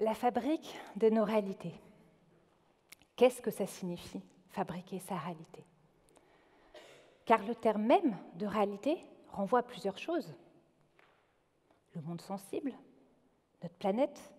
La fabrique de nos réalités. Qu'est-ce que ça signifie, fabriquer sa réalité? Car le terme même de réalité renvoie à plusieurs choses. Le monde sensible, notre planète,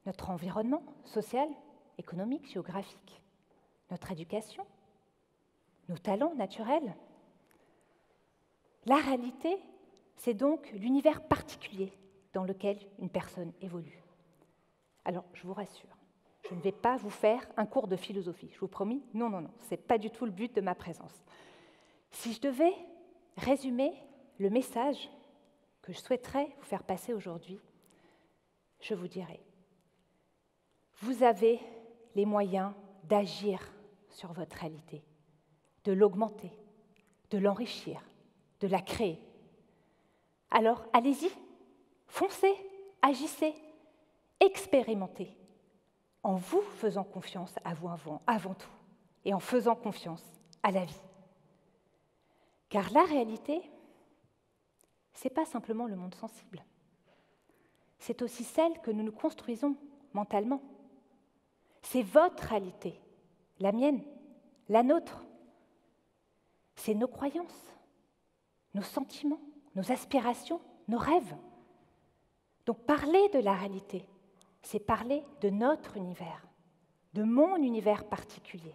notre environnement social, économique, géographique, notre éducation, nos talents naturels. La réalité, c'est donc l'univers particulier dans lequel une personne évolue. Alors, je vous rassure, je ne vais pas vous faire un cours de philosophie, je vous promets, non, ce n'est pas du tout le but de ma présence. Si je devais résumer le message que je souhaiterais vous faire passer aujourd'hui, je vous dirais, vous avez les moyens d'agir sur votre réalité, de l'augmenter, de l'enrichir, de la créer. Alors, allez-y, foncez, agissez, expérimentez, en vous faisant confiance à vous avant tout, et en faisant confiance à la vie. Car la réalité, ce n'est pas simplement le monde sensible. C'est aussi celle que nous nous construisons mentalement. C'est votre réalité, la mienne, la nôtre. C'est nos croyances, nos sentiments, nos aspirations, nos rêves. Donc parler de la réalité, c'est parler de notre univers, de mon univers particulier,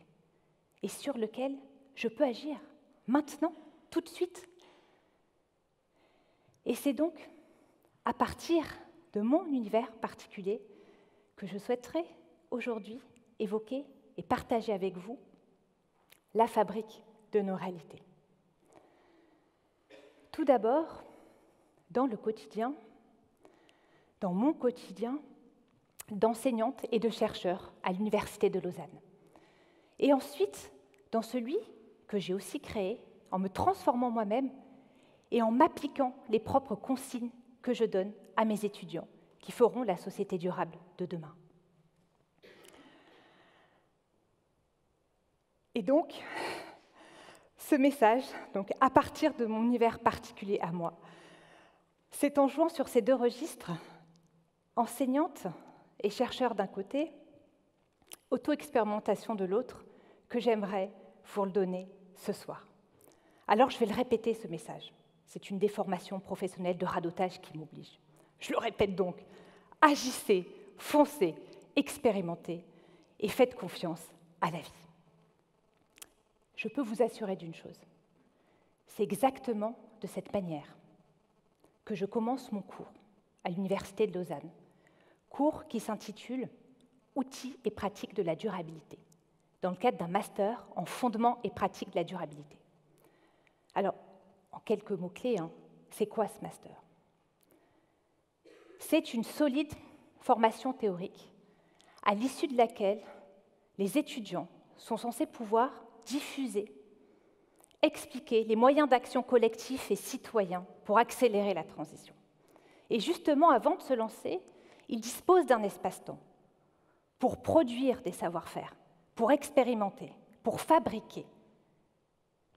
et sur lequel je peux agir maintenant, tout de suite. Et c'est donc à partir de mon univers particulier que je souhaiterais aujourd'hui évoquer et partager avec vous la fabrique de nos réalités. Tout d'abord, dans le quotidien, dans mon quotidien d'enseignante et de chercheur à l'Université de Lausanne. Et ensuite, dans celui que j'ai aussi créé en me transformant moi-même et en m'appliquant les propres consignes que je donne à mes étudiants qui feront la société durable de demain. Et donc, ce message, à partir de mon univers particulier à moi, c'est en jouant sur ces deux registres, enseignante et chercheur d'un côté, auto-expérimentation de l'autre, que j'aimerais vous le donner ce soir. Alors je vais le répéter, ce message. C'est une déformation professionnelle de radotage qui m'oblige. Je le répète donc, agissez, foncez, expérimentez et faites confiance à la vie. Je peux vous assurer d'une chose, c'est exactement de cette manière que je commence mon cours à l'Université de Lausanne, cours qui s'intitule « Outils et pratiques de la durabilité », dans le cadre d'un master en fondements et pratiques de la durabilité. Alors, en quelques mots-clés, c'est quoi ce master? C'est une solide formation théorique à l'issue de laquelle les étudiants sont censés pouvoir diffuser, expliquer les moyens d'action collectifs et citoyens pour accélérer la transition. Et justement, avant de se lancer, ils disposent d'un espace-temps pour produire des savoir-faire, pour expérimenter, pour fabriquer,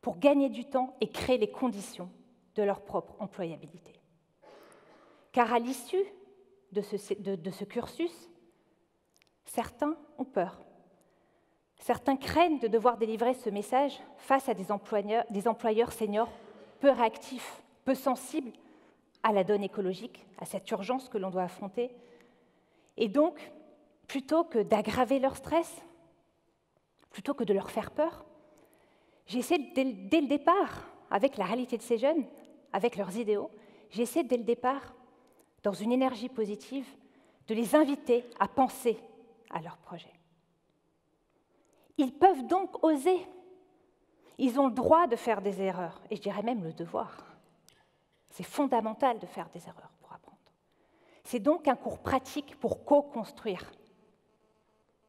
pour gagner du temps et créer les conditions de leur propre employabilité. Car à l'issue de ce cursus, certains ont peur. Certains craignent de devoir délivrer ce message face à des employeurs seniors peu réactifs, peu sensibles à la donne écologique, à cette urgence que l'on doit affronter. Et donc, plutôt que d'aggraver leur stress, plutôt que de leur faire peur, j'essaie dès le départ, avec la réalité de ces jeunes, avec leurs idéaux, j'essaie dès le départ, dans une énergie positive, de les inviter à penser à leur projet. Ils peuvent donc oser. Ils ont le droit de faire des erreurs, et je dirais même le devoir. C'est fondamental de faire des erreurs pour apprendre. C'est donc un cours pratique pour co-construire,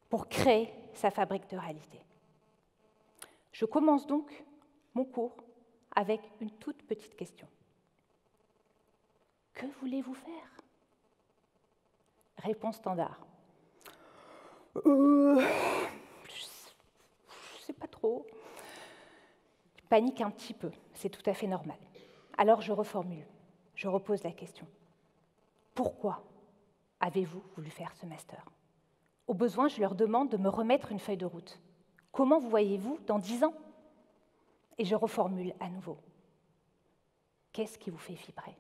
pour créer sa fabrique de réalité. Je commence donc mon cours avec une toute petite question. Que voulez-vous faire? Réponse standard. Je sais pas trop. Je panique un petit peu, c'est tout à fait normal. Alors je reformule, je repose la question. Pourquoi? avez-vous voulu faire ce master? Au besoin, je leur demande de me remettre une feuille de route. Comment vous voyez-vous dans 10 ans? Et je reformule à nouveau. Qu'est-ce qui vous fait vibrer?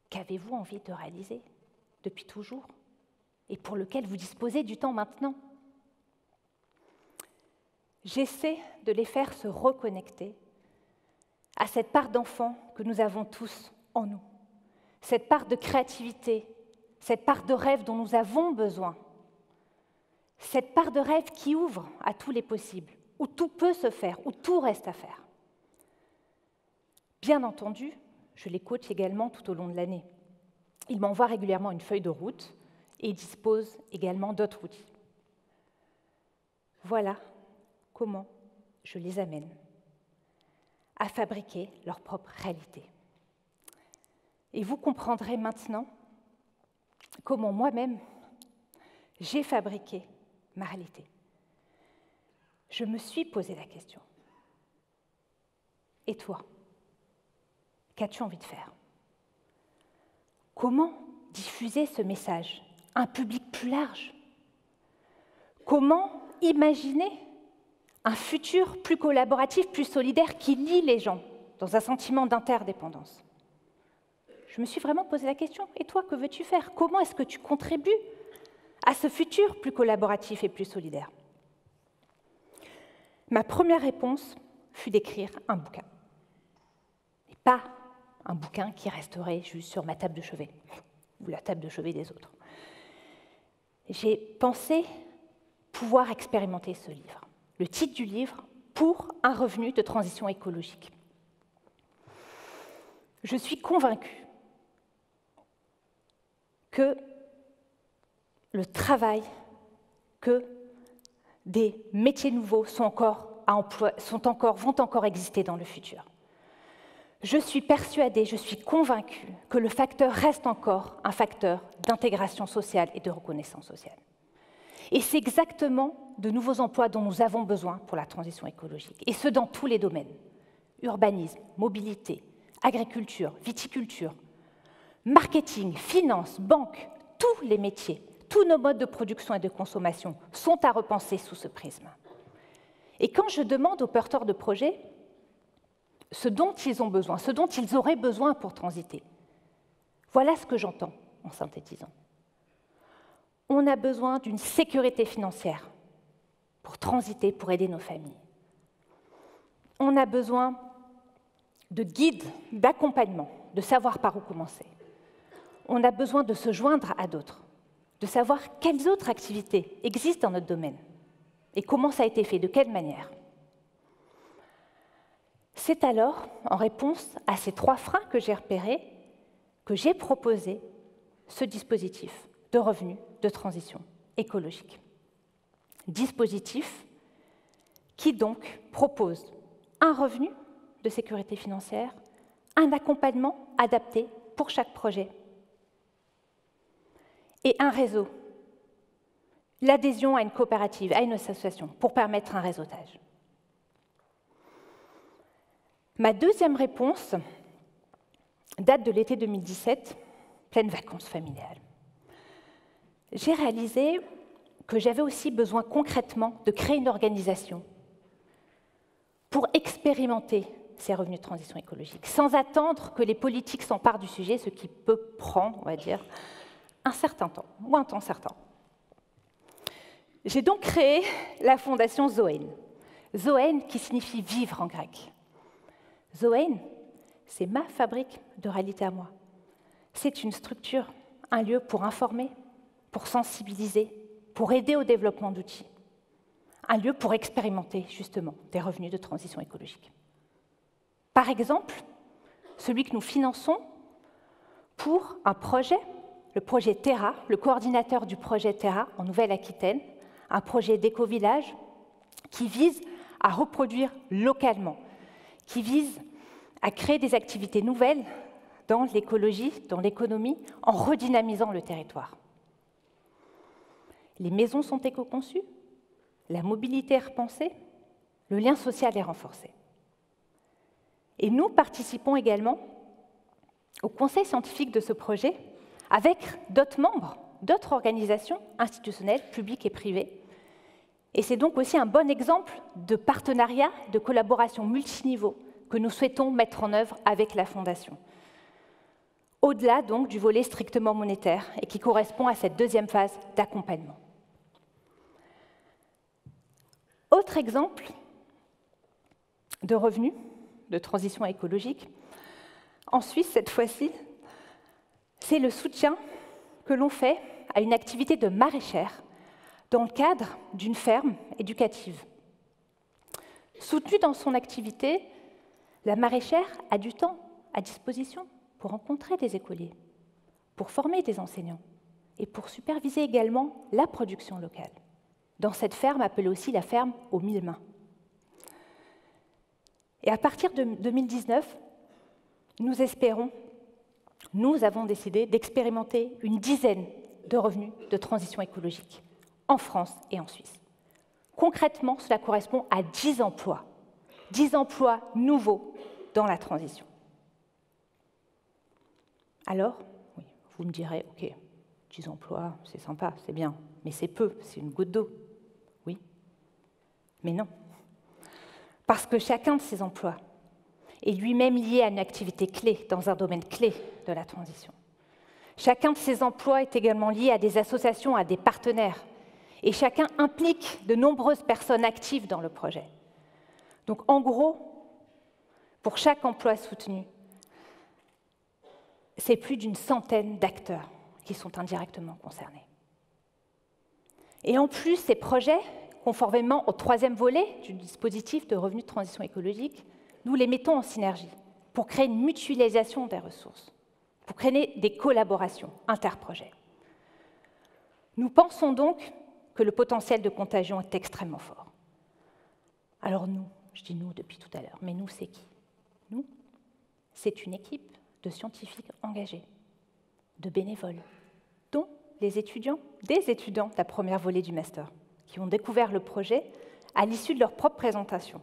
Qu'avez-vous envie de réaliser depuis toujours et pour lequel vous disposez du temps maintenant? J'essaie de les faire se reconnecter à cette part d'enfant que nous avons tous en nous, cette part de créativité, cette part de rêve dont nous avons besoin, cette part de rêve qui ouvre à tous les possibles, où tout peut se faire, où tout reste à faire. Bien entendu, je les coach également tout au long de l'année. Ils m'envoient régulièrement une feuille de route et ils disposent également d'autres outils. Voilà comment je les amène à fabriquer leur propre réalité. Et vous comprendrez maintenant comment moi-même j'ai fabriqué ma réalité. Je me suis posé la question. Et toi, qu'as-tu envie de faire? Comment diffuser ce message à un public plus large? Comment imaginer un futur plus collaboratif, plus solidaire, qui lie les gens dans un sentiment d'interdépendance? Je me suis vraiment posé la question. Et toi, que veux-tu faire? Comment est-ce que tu contribues à ce futur plus collaboratif et plus solidaire? Ma première réponse fut d'écrire un bouquin. Et pas un bouquin qui resterait juste sur ma table de chevet, ou la table de chevet des autres. J'ai pensé pouvoir expérimenter ce livre. Le titre du livre, Pour un revenu de transition écologique. Je suis convaincue que le travail, que des métiers nouveaux vont encore exister dans le futur. Je suis persuadée, je suis convaincue que le facteur reste encore un facteur d'intégration sociale et de reconnaissance sociale. Et c'est exactement de nouveaux emplois dont nous avons besoin pour la transition écologique, et ce dans tous les domaines. Urbanisme, mobilité, agriculture, viticulture, marketing, finance, banque, tous les métiers, tous nos modes de production et de consommation sont à repenser sous ce prisme. Et quand je demande aux porteurs de projets ce dont ils ont besoin, ce dont ils auraient besoin pour transiter, voilà ce que j'entends en synthétisant. On a besoin d'une sécurité financière pour transiter, pour aider nos familles. On a besoin de guides, d'accompagnement, de savoir par où commencer. On a besoin de se joindre à d'autres, de savoir quelles autres activités existent dans notre domaine et comment ça a été fait, de quelle manière. C'est alors, en réponse à ces 3 freins que j'ai repérés, que j'ai proposé ce dispositif de revenu de transition écologique. Dispositif qui donc propose un revenu de sécurité financière, un accompagnement adapté pour chaque projet et un réseau, l'adhésion à une coopérative, à une association, pour permettre un réseautage. Ma deuxième réponse date de l'été 2017, pleine vacances familiales. J'ai réalisé que j'avais aussi besoin concrètement de créer une organisation pour expérimenter ces revenus de transition écologique, sans attendre que les politiques s'emparent du sujet, ce qui peut prendre, on va dire, un certain temps, ou un temps certain. J'ai donc créé la fondation Zoën. Zoën qui signifie vivre en grec. Zoën, c'est ma fabrique de réalité à moi. C'est une structure, un lieu pour informer, pour sensibiliser, pour aider au développement d'outils. Un lieu pour expérimenter, justement, des revenus de transition écologique. Par exemple, celui que nous finançons pour un projet, le projet Terra, le coordinateur du projet Terra en Nouvelle-Aquitaine, un projet d'éco-village qui vise à reproduire localement, qui vise à créer des activités nouvelles dans l'écologie, dans l'économie, en redynamisant le territoire. Les maisons sont éco-conçues, la mobilité est repensée, le lien social est renforcé. Et nous participons également au conseil scientifique de ce projet avec d'autres membres, d'autres organisations institutionnelles, publiques et privées. Et c'est donc aussi un bon exemple de partenariat, de collaboration multiniveau que nous souhaitons mettre en œuvre avec la Fondation. Au-delà donc du volet strictement monétaire et qui correspond à cette deuxième phase d'accompagnement. Autre exemple de revenus, de transition écologique, en Suisse cette fois-ci, c'est le soutien que l'on fait à une activité de maraîchère dans le cadre d'une ferme éducative. Soutenue dans son activité, la maraîchère a du temps à disposition pour rencontrer des écoliers, pour former des enseignants et pour superviser également la production locale, dans cette ferme appelée aussi la ferme aux 1000 mains. Et à partir de 2019, nous avons décidé d'expérimenter une dizaine de revenus de transition écologique en France et en Suisse. Concrètement, cela correspond à 10 emplois nouveaux dans la transition. Alors, oui, vous me direz, ok, 10 emplois, c'est sympa, c'est bien, mais c'est peu, c'est une goutte d'eau. Oui, mais non. Parce que chacun de ces emplois est lui-même lié à une activité clé dans un domaine clé de la transition. Chacun de ces emplois est également lié à des associations, à des partenaires, et chacun implique de nombreuses personnes actives dans le projet. Donc en gros, pour chaque emploi soutenu, c'est plus d'une centaine d'acteurs qui sont indirectement concernés. Et en plus, ces projets, conformément au troisième volet du dispositif de revenus de transition écologique, nous les mettons en synergie pour créer une mutualisation des ressources, pour créer des collaborations interprojets. Nous pensons donc que le potentiel de contagion est extrêmement fort. Alors nous, je dis nous depuis tout à l'heure, mais nous, c'est qui? Nous, c'est une équipe de scientifiques engagés, de bénévoles, dont des étudiants de la première volée du master, qui ont découvert le projet à l'issue de leur propre présentation,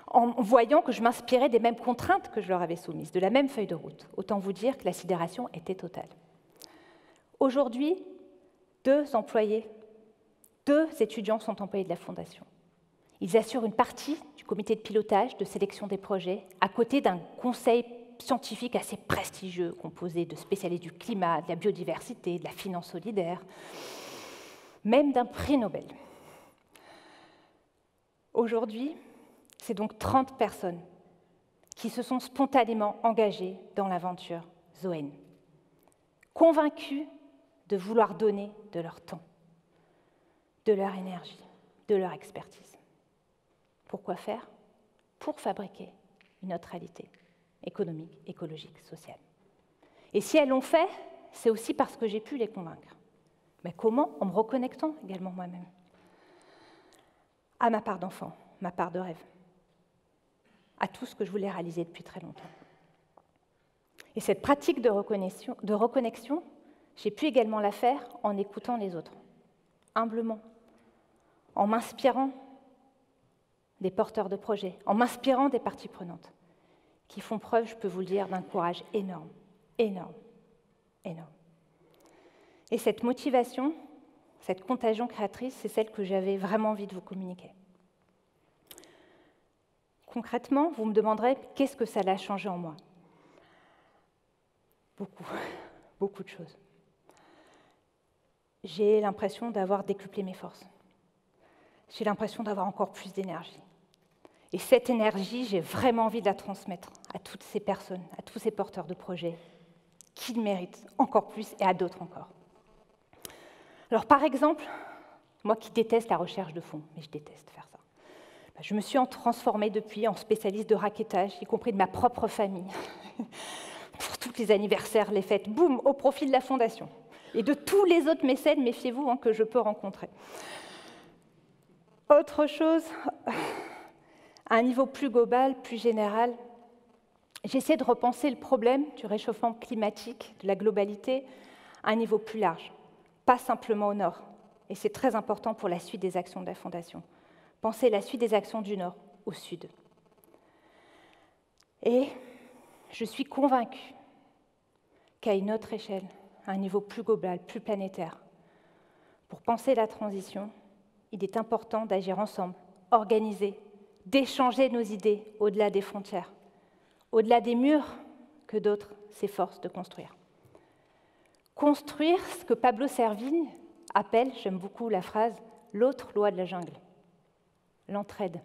en voyant que je m'inspirais des mêmes contraintes que je leur avais soumises, de la même feuille de route. Autant vous dire que la sidération était totale. Aujourd'hui, 2 étudiants sont employés de la Fondation. Ils assurent une partie du comité de pilotage, de sélection des projets, à côté d'un conseil scientifique assez prestigieux, composé de spécialistes du climat, de la biodiversité, de la finance solidaire, même d'un prix Nobel. Aujourd'hui, c'est donc 30 personnes qui se sont spontanément engagées dans l'aventure Zoen, convaincues de vouloir donner de leur temps, de leur énergie, de leur expertise. Pourquoi faire? Pour fabriquer une autre réalité économique, écologique, sociale. Et si elles l'ont fait, c'est aussi parce que j'ai pu les convaincre. Mais comment? En me reconnectant également moi-même à ma part d'enfant, ma part de rêve, à tout ce que je voulais réaliser depuis très longtemps. Et cette pratique de reconnexion, j'ai pu également la faire en écoutant les autres, humblement, en m'inspirant des porteurs de projets, en m'inspirant des parties prenantes, qui font preuve, je peux vous le dire, d'un courage énorme, énorme, énorme. Et cette motivation, cette contagion créatrice, c'est celle que j'avais vraiment envie de vous communiquer. Concrètement, vous me demanderez qu'est-ce que ça a changé en moi? Beaucoup, beaucoup de choses. J'ai l'impression d'avoir décuplé mes forces. J'ai l'impression d'avoir encore plus d'énergie. Et cette énergie, j'ai vraiment envie de la transmettre à toutes ces personnes, à tous ces porteurs de projets qui le méritent encore plus et à d'autres encore. Alors par exemple, moi qui déteste la recherche de fonds, mais je déteste faire ça, je me suis transformée depuis en spécialiste de raquettage, y compris de ma propre famille. Pour tous les anniversaires, les fêtes, boum, au profit de la Fondation. Et de tous les autres mécènes, méfiez-vous, que je peux rencontrer. Autre chose, à un niveau plus global, plus général, j'essaie de repenser le problème du réchauffement climatique, de la globalité, à un niveau plus large, pas simplement au nord. Et c'est très important pour la suite des actions de la Fondation. Pensez la suite des actions du nord au sud. Et je suis convaincue qu'à une autre échelle, à un niveau plus global, plus planétaire. Pour penser la transition, il est important d'agir ensemble, organiser, d'échanger nos idées au-delà des frontières, au-delà des murs que d'autres s'efforcent de construire. Construire ce que Pablo Servigne appelle, j'aime beaucoup la phrase, l'autre loi de la jungle, l'entraide.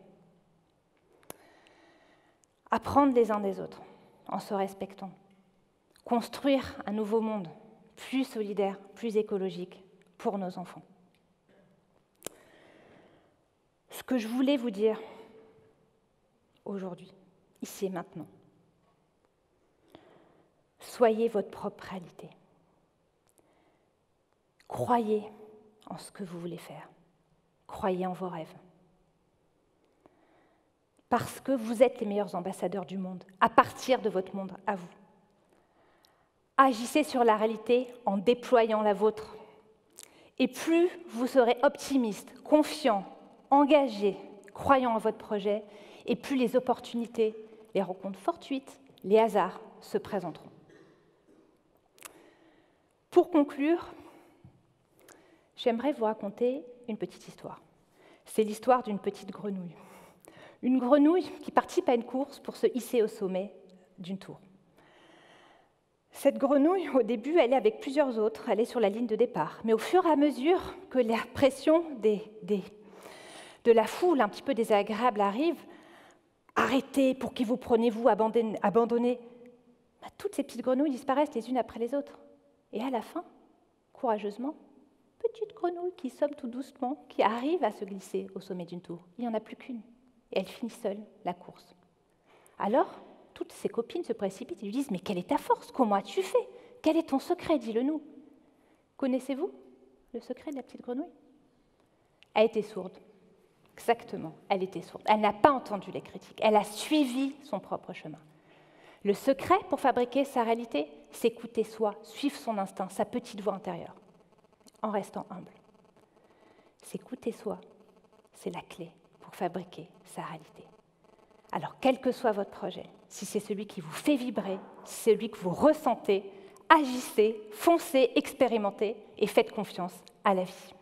Apprendre les uns des autres en se respectant. Construire un nouveau monde plus solidaire, plus écologique pour nos enfants. Ce que je voulais vous dire aujourd'hui, ici et maintenant, soyez votre propre réalité. Croyez en ce que vous voulez faire. Croyez en vos rêves. Parce que vous êtes les meilleurs ambassadeurs du monde, à partir de votre monde, à vous. Agissez sur la réalité en déployant la vôtre. Et plus vous serez optimiste, confiant, engagé, croyant en votre projet, et plus les opportunités, les rencontres fortuites, les hasards se présenteront. Pour conclure, j'aimerais vous raconter une petite histoire. C'est l'histoire d'une petite grenouille. Une grenouille qui participe à une course pour se hisser au sommet d'une tour. Cette grenouille, au début, elle est avec plusieurs autres, elle est sur la ligne de départ. Mais au fur et à mesure que la pression de la foule un petit peu désagréable arrive, arrêtez, pour qui vous prenez-vous, abandonnez, toutes ces petites grenouilles disparaissent les unes après les autres. Et à la fin, courageusement, petite grenouille qui somme tout doucement, qui arrive à se glisser au sommet d'une tour. Il n'y en a plus qu'une. Et elle finit seule la course. Alors, toutes ses copines se précipitent et lui disent « Mais quelle est ta force? Comment as-tu fait? Quel est ton secret? Dis-le-nous. » Connaissez-vous le secret de la petite grenouille? Elle était sourde. Exactement, elle était sourde. Elle n'a pas entendu les critiques. Elle a suivi son propre chemin. Le secret pour fabriquer sa réalité, c'est écouter soi, suivre son instinct, sa petite voix intérieure, en restant humble. S'écouter soi, c'est la clé pour fabriquer sa réalité. Alors, quel que soit votre projet, si c'est celui qui vous fait vibrer, si c'est celui que vous ressentez, agissez, foncez, expérimentez et faites confiance à la vie.